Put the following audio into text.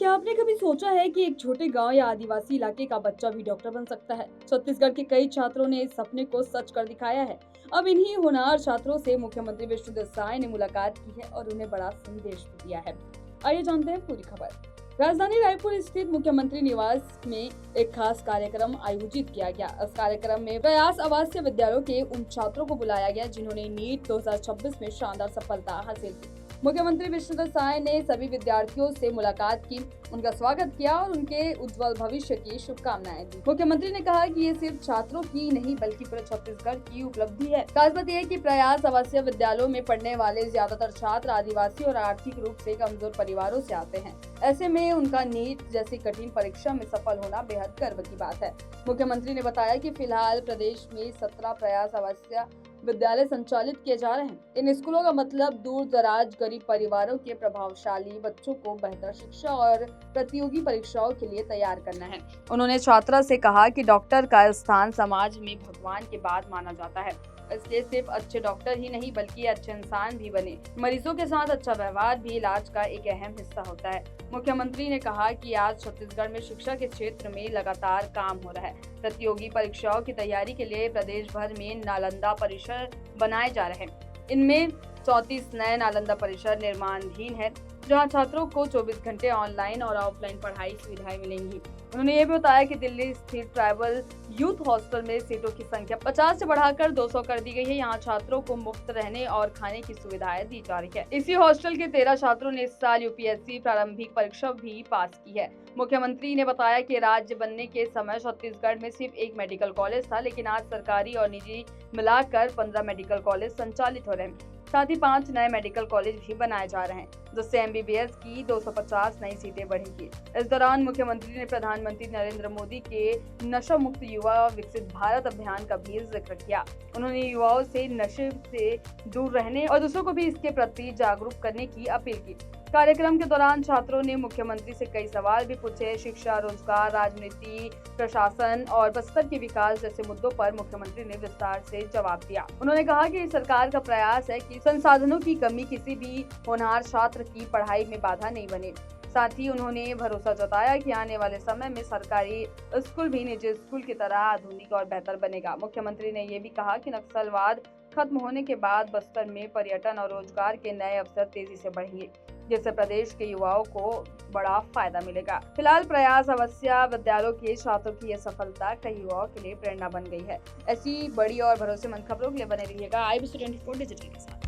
क्या आपने कभी सोचा है कि एक छोटे गांव या आदिवासी इलाके का बच्चा भी डॉक्टर बन सकता है? छत्तीसगढ़ के कई छात्रों ने इस सपने को सच कर दिखाया है। अब इन्हीं होनहार छात्रों से मुख्यमंत्री विष्णुदेव साय ने मुलाकात की है और उन्हें बड़ा संदेश भी दिया है। आइए जानते हैं पूरी खबर। राजधानी रायपुर स्थित मुख्यमंत्री निवास में एक खास कार्यक्रम आयोजित किया गया। इस कार्यक्रम में प्रयास आवासीय विद्यालयों के उन छात्रों को बुलाया गया जिन्होंने नीट 2026 में शानदार सफलता हासिल की। मुख्यमंत्री विष्णुदेव साय ने सभी विद्यार्थियों से मुलाकात की, उनका स्वागत किया और उनके उज्जवल भविष्य की शुभकामनाएं दी। मुख्यमंत्री ने कहा कि ये सिर्फ छात्रों की नहीं बल्कि पूरे छत्तीसगढ़ की उपलब्धि है। खास बात यह है कि प्रयास आवासीय विद्यालयों में पढ़ने वाले ज्यादातर छात्र आदिवासी और आर्थिक रूप से कमजोर परिवारों से आते हैं। ऐसे में उनका नीट जैसी कठिन परीक्षा में सफल होना बेहद गर्व की बात है। मुख्यमंत्री ने बताया कि फिलहाल प्रदेश में 17 प्रयास आवासीय विद्यालय संचालित किए जा रहे हैं। इन स्कूलों का मतलब दूर दराज गरीब परिवारों के प्रभावशाली बच्चों को बेहतर शिक्षा और प्रतियोगी परीक्षाओं के लिए तैयार करना है। उन्होंने छात्रा से कहा कि डॉक्टर का स्थान समाज में भगवान के बाद माना जाता है, इसलिए सिर्फ अच्छे डॉक्टर ही नहीं बल्कि अच्छे इंसान भी बने। मरीजों के साथ अच्छा व्यवहार भी इलाज का एक अहम हिस्सा होता है। मुख्यमंत्री ने कहा कि आज छत्तीसगढ़ में शिक्षा के क्षेत्र में लगातार काम हो रहा है। प्रतियोगी परीक्षाओं की तैयारी के लिए प्रदेश भर में नालंदा परिसर बनाए जा रहे हैं। इनमें 34 नए नालंदा परिसर निर्माणाधीन है, जहां छात्रों को 24 घंटे ऑनलाइन और ऑफलाइन पढ़ाई सुविधाएं मिलेंगी। उन्होंने ये भी बताया कि दिल्ली स्थित ट्राइबल यूथ हॉस्टल में सीटों की संख्या 50 से बढ़ाकर 200 कर दी गई है। यहाँ छात्रों को मुफ्त रहने और खाने की सुविधाएं दी जा रही है। इसी हॉस्टल के 13 छात्रों ने इस साल यूपीएससी प्रारंभिक परीक्षा भी पास की है। मुख्यमंत्री ने बताया कि राज्य बनने के समय छत्तीसगढ़ में सिर्फ एक मेडिकल कॉलेज था, लेकिन आज सरकारी और निजी मिलाकर 15 मेडिकल कॉलेज संचालित हो रहे हैं। साथ ही 5 नए मेडिकल कॉलेज भी बनाए जा रहे हैं, जिससे एमबीबीएस की 250 नई सीटें बढ़ेंगी। इस दौरान मुख्यमंत्री ने प्रधानमंत्री नरेंद्र मोदी के नशा मुक्त युवा विकसित भारत अभियान का भी जिक्र किया। उन्होंने युवाओं से नशे से दूर रहने और दूसरों को भी इसके प्रति जागरूक करने की अपील की। कार्यक्रम के दौरान छात्रों ने मुख्यमंत्री से कई सवाल भी पूछे। शिक्षा, रोजगार, राजनीति, प्रशासन और बस्तर के विकास जैसे मुद्दों पर मुख्यमंत्री ने विस्तार से जवाब दिया। उन्होंने कहा कि सरकार का प्रयास है कि संसाधनों की कमी किसी भी होनहार छात्र की पढ़ाई में बाधा नहीं बने। साथ ही उन्होंने भरोसा जताया कि आने वाले समय में सरकारी स्कूल भी निजी स्कूल की तरह आधुनिक और बेहतर बनेगा। मुख्यमंत्री ने ये भी कहा कि नक्सलवाद खत्म होने के बाद बस्तर में पर्यटन और रोजगार के नए अवसर तेजी से बढ़ेंगे, जिससे प्रदेश के युवाओं को बड़ा फायदा मिलेगा। फिलहाल प्रयास आवासीय विद्यालयों के छात्रों की यह सफलता कई युवाओं के लिए प्रेरणा बन गई है। ऐसी बड़ी और भरोसेमंद खबरों के लिए बने रहिएगा IBC 24 डिजिटल के साथ।